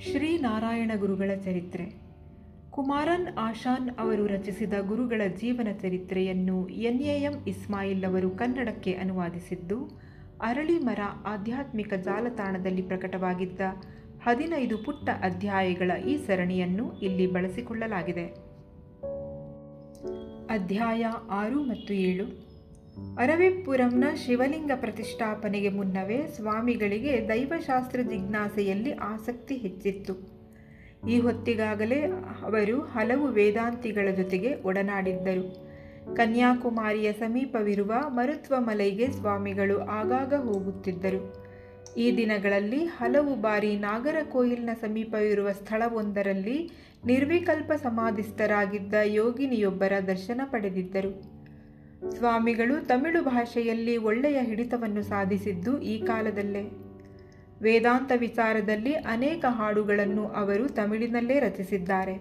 ಶ್ರೀನಾರಾಯಣ ಗುರುಗಳ ಚರಿತ್ರೆ. ಕುಮಾರನ್ ಆಶಾನ್ ಅವರು ರಚಿಸಿದ ಗುರುಗಳ ಜೀವನ ಚರಿತ್ರೆಯನ್ನು NAM ಇಸ್ಮಾಯಿಲ್ ಅವರು ಕನ್ನಡಕ್ಕೆ ಅನುವಾದಿಸಿದ್ದು, ಅರಳಿಮರ ಆಧ್ಯಾತ್ಮಿಕ ಜಾಲತಾಣದಲ್ಲಿ ಪ್ರಕಟವಾಗಿದ್ದ 15 ಪುಟ್ಟ ಅಧ್ಯಾಯಗಳ ಈ ಸರಣಿಯನ್ನು ಇಲ್ಲಿ ಬಳಸಿಕೊಳ್ಳಲಾಗಿದೆ. ಅಧ್ಯಾಯ 6 ಮತ್ತು 7. ಅರವಿಪ್ಪುರಂನ ಶಿವಲಿಂಗ ಪ್ರತಿಷ್ಠಾಪನೆಗೆ ಮುನ್ನವೇ ಸ್ವಾಮಿಗಳಿಗೆ ದೈವಶಾಸ್ತ್ರ ಜಿಜ್ಞಾಸೆಯಲ್ಲಿ ಆಸಕ್ತಿ ಹೆಚ್ಚಿತ್ತು. ಈ ಹೊತ್ತಿಗಾಗಲೇ ಅವರು ಹಲವು ವೇದಾಂತಿಗಳ ಜೊತೆಗೆ ಒಡನಾಡಿದ್ದರು. ಕನ್ಯಾಕುಮಾರಿಯ ಸಮೀಪವಿರುವ ಮರುತ್ವಮಲೈಗೆ ಸ್ವಾಮಿಗಳು ಆಗಾಗ ಹೋಗುತ್ತಿದ್ದರು. ಈ ದಿನಗಳಲ್ಲಿ ಹಲವು ಬಾರಿ ನಾಗರಕೋಯಿಲ್ನ ಸಮೀಪವಿರುವ ಸ್ಥಳವೊಂದರಲ್ಲಿ ನಿರ್ವಿಕಲ್ಪ ಸಮಾಧಿಸ್ಥರಾಗಿದ್ದ ಯೋಗಿನಿಯೊಬ್ಬರ ದರ್ಶನ ಪಡೆದಿದ್ದರು. ಸ್ವಾಮಿಗಳು ತಮಿಳು ಭಾಷೆಯಲ್ಲಿ ಒಳ್ಳೆಯ ಹಿಡಿತವನ್ನು ಸಾಧಿಸಿದ್ದು ಈ ಕಾಲದಲ್ಲೇ. ವೇದಾಂತ ವಿಚಾರದಲ್ಲಿ ಅನೇಕ ಹಾಡುಗಳನ್ನು ಅವರು ತಮಿಳಿನಲ್ಲೇ ರಚಿಸಿದ್ದಾರೆ.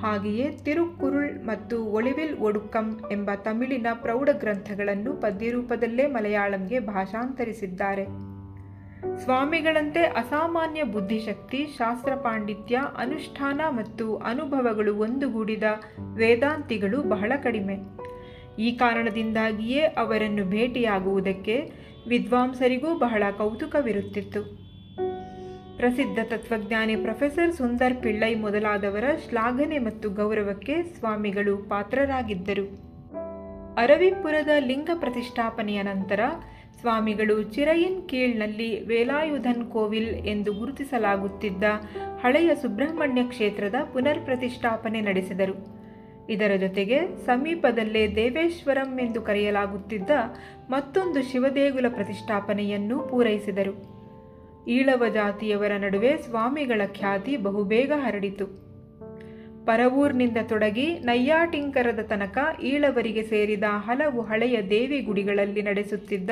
ಹಾಗೆಯೇ ತಿರುಕ್ಕುರುಳ್ ಮತ್ತು ಒಳಿವಿಲ್ ಒಡುಕ್ಕಂ ಎಂಬ ತಮಿಳಿನ ಪ್ರೌಢ ಗ್ರಂಥಗಳನ್ನು ಪದ್ಯರೂಪದಲ್ಲೇ ಮಲಯಾಳಂಗೆ ಭಾಷಾಂತರಿಸಿದ್ದಾರೆ. ಸ್ವಾಮಿಗಳಂತೆ ಅಸಾಮಾನ್ಯ ಬುದ್ಧಿಶಕ್ತಿ, ಶಾಸ್ತ್ರ ಪಾಂಡಿತ್ಯ, ಅನುಷ್ಠಾನ ಮತ್ತು ಅನುಭವಗಳು ಒಂದುಗೂಡಿದ ವೇದಾಂತಿಗಳು ಬಹಳ ಕಡಿಮೆ. ಈ ಕಾರಣದಿಂದಾಗಿಯೇ ಅವರನ್ನು ಭೇಟಿಯಾಗುವುದಕ್ಕೆ ವಿದ್ವಾಂಸರಿಗೂ ಬಹಳ ಕೌತುಕವಿರುತ್ತಿತ್ತು. ಪ್ರಸಿದ್ಧ ತತ್ವಜ್ಞಾನಿ ಪ್ರೊಫೆಸರ್ ಸುಂದರ್ ಪಿಳ್ಳೈ ಮೊದಲಾದವರ ಶ್ಲಾಘನೆ ಮತ್ತು ಗೌರವಕ್ಕೆ ಸ್ವಾಮಿಗಳು ಪಾತ್ರರಾಗಿದ್ದರು. ಅರವಿಪ್ಪುರದ ಲಿಂಗ ಪ್ರತಿಷ್ಠಾಪನೆಯ ನಂತರ ಸ್ವಾಮಿಗಳು ಚಿರಯಿನ್ ಕೀಳ್ನಲ್ಲಿ ವೇಲಾಯುಧನ್ ಕೋವಿಲ್ ಎಂದು ಗುರುತಿಸಲಾಗುತ್ತಿದ್ದ ಹಳೆಯ ಸುಬ್ರಹ್ಮಣ್ಯ ಕ್ಷೇತ್ರದ ಪುನರ್ ಪ್ರತಿಷ್ಠಾಪನೆ ನಡೆಸಿದರು. ಇದರ ಜೊತೆಗೆ ಸಮೀಪದಲ್ಲೇ ದೇವೇಶ್ವರಂ ಎಂದು ಕರೆಯಲಾಗುತ್ತಿದ್ದ ಮತ್ತೊಂದು ಶಿವದೇಗುಲ ಪ್ರತಿಷ್ಠಾಪನೆಯನ್ನು ಪೂರೈಸಿದರು. ಈಳವ ಜಾತಿಯವರ ನಡುವೆ ಸ್ವಾಮಿಗಳ ಖ್ಯಾತಿ ಬಹುಬೇಗ ಹರಡಿತು. ಪರವೂರ್ನಿಂದ ತೊಡಗಿ ನಯ್ಯಾಟಿಂಕರದ ತನಕ ಈಳವರಿಗೆ ಸೇರಿದ ಹಲವು ಹಳೆಯ ದೇವಿ ಗುಡಿಗಳಲ್ಲಿ ನಡೆಸುತ್ತಿದ್ದ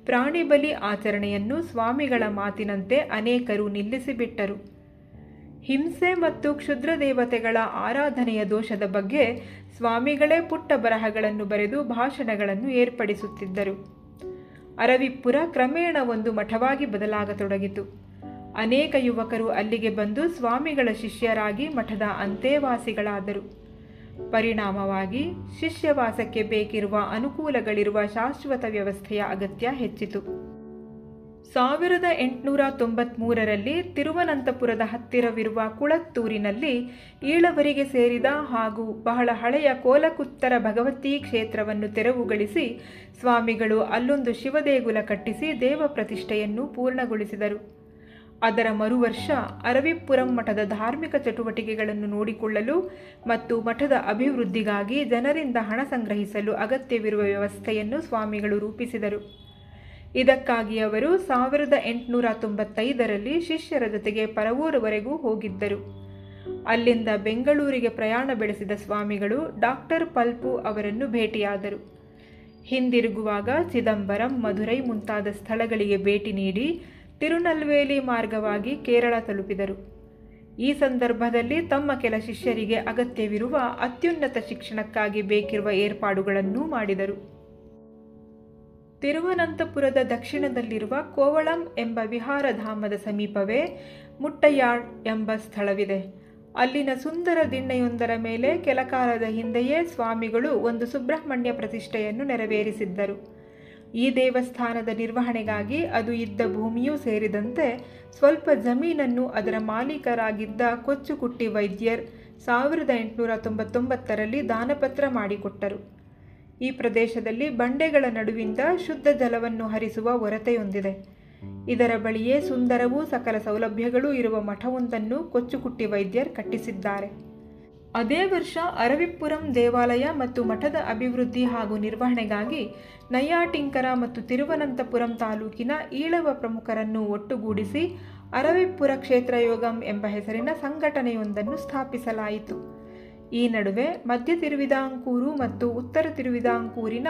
ಪ್ರಾಣಿಬಲಿ ಆಚರಣೆಯನ್ನು ಸ್ವಾಮಿಗಳ ಮಾತಿನಂತೆ ಅನೇಕರು ನಿಲ್ಲಿಸಿಬಿಟ್ಟರು. ಹಿಂಸೆ ಮತ್ತು ಕ್ಷುದ್ರ ದೇವತೆಗಳ ಆರಾಧನೆಯ ದೋಷದ ಬಗ್ಗೆ ಸ್ವಾಮಿಗಳೇ ಪುಟ್ಟ ಬರಹಗಳನ್ನು ಬರೆದು ಭಾಷಣಗಳನ್ನು ಏರ್ಪಡಿಸುತ್ತಿದ್ದರು. ಅರವಿಪ್ಪುರ ಕ್ರಮೇಣ ಒಂದು ಮಠವಾಗಿ ಬದಲಾಗತೊಡಗಿತು. ಅನೇಕ ಯುವಕರು ಅಲ್ಲಿಗೆ ಬಂದು ಸ್ವಾಮಿಗಳ ಶಿಷ್ಯರಾಗಿ ಮಠದ ಅಂತೇವಾಸಿಗಳಾದರು. ಪರಿಣಾಮವಾಗಿ ಶಿಷ್ಯವಾಸಕ್ಕೆ ಬೇಕಿರುವ ಅನುಕೂಲಗಳಿರುವ ಶಾಶ್ವತ ವ್ಯವಸ್ಥೆಯ ಅಗತ್ಯ ಹೆಚ್ಚಿತು. 1893ರಲ್ಲಿ ತಿರುವನಂತಪುರದ ಹತ್ತಿರವಿರುವ ಕುಳತ್ತೂರಿನಲ್ಲಿ ಈಳವರಿಗೆ ಸೇರಿದ ಹಾಗೂ ಬಹಳ ಹಳೆಯ ಕೋಲಕುತ್ತರ ಭಗವತೀ ಕ್ಷೇತ್ರವನ್ನು ತೆರವುಗೊಳಿಸಿ ಸ್ವಾಮಿಗಳು ಅಲ್ಲೊಂದು ಶಿವದೇಗುಲ ಕಟ್ಟಿಸಿ ದೇವ ಪ್ರತಿಷ್ಠೆಯನ್ನು ಪೂರ್ಣಗೊಳಿಸಿದರು. ಅದರ ಮರುವರ್ಷ ಅರವಿಪ್ಪುರಂ ಮಠದ ಧಾರ್ಮಿಕ ಚಟುವಟಿಕೆಗಳನ್ನು ನೋಡಿಕೊಳ್ಳಲು ಮತ್ತು ಮಠದ ಅಭಿವೃದ್ಧಿಗಾಗಿ ಜನರಿಂದ ಹಣ ಸಂಗ್ರಹಿಸಲು ಅಗತ್ಯವಿರುವ ವ್ಯವಸ್ಥೆಯನ್ನು ಸ್ವಾಮಿಗಳು ರೂಪಿಸಿದರು. ಇದಕ್ಕಾಗಿ ಅವರು 1895ರಲ್ಲಿ ಶಿಷ್ಯರ ಜೊತೆಗೆ ಪರವೂರವರೆಗೂ ಹೋಗಿದ್ದರು. ಅಲ್ಲಿಂದ ಬೆಂಗಳೂರಿಗೆ ಪ್ರಯಾಣ ಬೆಳೆಸಿದ ಸ್ವಾಮಿಗಳು ಡಾಕ್ಟರ್ ಪಲ್ಪು ಅವರನ್ನು ಭೇಟಿಯಾದರು. ಹಿಂದಿರುಗುವಾಗ ಚಿದಂಬರಂ, ಮಧುರೈ ಮುಂತಾದ ಸ್ಥಳಗಳಿಗೆ ಭೇಟಿ ನೀಡಿ ತಿರುನಲ್ವೇಲಿ ಮಾರ್ಗವಾಗಿ ಕೇರಳ ತಲುಪಿದರು. ಈ ಸಂದರ್ಭದಲ್ಲಿ ತಮ್ಮ ಕೆಲ ಶಿಷ್ಯರಿಗೆ ಅಗತ್ಯವಿರುವ ಅತ್ಯುನ್ನತ ಶಿಕ್ಷಣಕ್ಕಾಗಿ ಬೇಕಿರುವ ಏರ್ಪಾಡುಗಳನ್ನೂ ಮಾಡಿದರು. ತಿರುವನಂತಪುರದ ದಕ್ಷಿಣದಲ್ಲಿರುವ ಕೋವಳಂ ಎಂಬ ವಿಹಾರಧಾಮದ ಸಮೀಪವೇ ಮುಟ್ಟಯ್ಯಾಳ್ ಎಂಬ ಸ್ಥಳವಿದೆ. ಅಲ್ಲಿನ ಸುಂದರ ದಿಣ್ಣೆಯೊಂದರ ಮೇಲೆ ಕೆಲಕಾಲದ ಹಿಂದೆಯೇ ಸ್ವಾಮಿಗಳು ಒಂದು ಸುಬ್ರಹ್ಮಣ್ಯ ಪ್ರತಿಷ್ಠೆಯನ್ನು ನೆರವೇರಿಸಿದ್ದರು. ಈ ದೇವಸ್ಥಾನದ ನಿರ್ವಹಣೆಗಾಗಿ ಅದು ಇದ್ದ ಭೂಮಿಯೂ ಸೇರಿದಂತೆ ಸ್ವಲ್ಪ ಜಮೀನನ್ನು ಅದರ ಮಾಲೀಕರಾಗಿದ್ದ ಕೊಚ್ಚುಕುಟ್ಟಿ ವೈದ್ಯರ್ 1899ರಲ್ಲಿ ದಾನಪತ್ರ ಮಾಡಿಕೊಟ್ಟರು. ಈ ಪ್ರದೇಶದಲ್ಲಿ ಬಂಡೆಗಳ ನಡುವಿಂದ ಶುದ್ಧ ಜಲವನ್ನು ಹರಿಸುವ ಒರತೆಯೊಂದಿದೆ. ಇದರ ಬಳಿಯೇ ಸುಂದರವೂ ಸಕಲ ಸೌಲಭ್ಯಗಳೂ ಇರುವ ಮಠವೊಂದನ್ನು ಕೊಚ್ಚುಕುಟ್ಟಿ ವೈದ್ಯರ್ ಕಟ್ಟಿಸಿದ್ದಾರೆ. ಅದೇ ವರ್ಷ ಅರವಿಪ್ಪುರಂ ದೇವಾಲಯ ಮತ್ತು ಮಠದ ಅಭಿವೃದ್ಧಿ ಹಾಗೂ ನಿರ್ವಹಣೆಗಾಗಿ ನಯ್ಯಾಟಿಂಕರ ಮತ್ತು ತಿರುವನಂತಪುರಂ ತಾಲೂಕಿನ ಈಳವ ಪ್ರಮುಖರನ್ನು ಒಟ್ಟುಗೂಡಿಸಿ ಅರವಿಪ್ಪುರ ಕ್ಷೇತ್ರಯೋಗಂ ಎಂಬ ಹೆಸರಿನ ಸಂಘಟನೆಯೊಂದನ್ನು ಸ್ಥಾಪಿಸಲಾಯಿತು. ಈ ನಡುವೆ ಮಧ್ಯ ತಿರುವಿದಾಂಕೂರು ಮತ್ತು ಉತ್ತರ ತಿರುವಿದಾಂಕೂರಿನ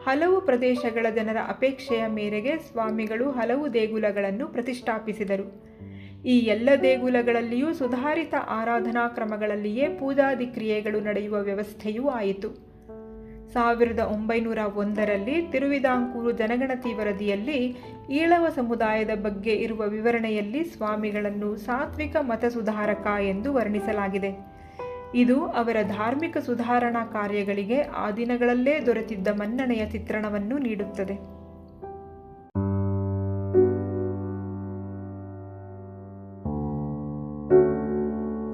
ಹಲವು ಪ್ರದೇಶಗಳ ಜನರ ಅಪೇಕ್ಷೆಯ ಮೇರೆಗೆ ಸ್ವಾಮಿಗಳು ಹಲವು ದೇಗುಲಗಳನ್ನು ಪ್ರತಿಷ್ಠಾಪಿಸಿದರು. ಈ ಎಲ್ಲ ದೇಗುಲಗಳಲ್ಲಿಯೂ ಸುಧಾರಿತ ಆರಾಧನಾ ಕ್ರಮಗಳಲ್ಲಿಯೇ ಪೂಜಾದಿ ಕ್ರಿಯೆಗಳು ನಡೆಯುವ ವ್ಯವಸ್ಥೆಯೂ ಆಯಿತು. 1901ರಲ್ಲಿ ತಿರುವಿದಾಂಕೂರು ಜನಗಣತಿ ವರದಿಯಲ್ಲಿ ಈಳವ ಸಮುದಾಯದ ಬಗ್ಗೆ ಇರುವ ವಿವರಣೆಯಲ್ಲಿ ಸ್ವಾಮಿಗಳನ್ನು ಸಾತ್ವಿಕ ಮತಸುಧಾರಕ ಎಂದು ವರ್ಣಿಸಲಾಗಿದೆ. ಇದು ಅವರ ಧಾರ್ಮಿಕ ಸುಧಾರಣಾ ಕಾರ್ಯಗಳಿಗೆ ಆ ದಿನಗಳಲ್ಲೇ ದೊರೆತಿದ್ದ ಮನ್ನಣೆಯ ಚಿತ್ರಣವನ್ನು ನೀಡುತ್ತದೆ.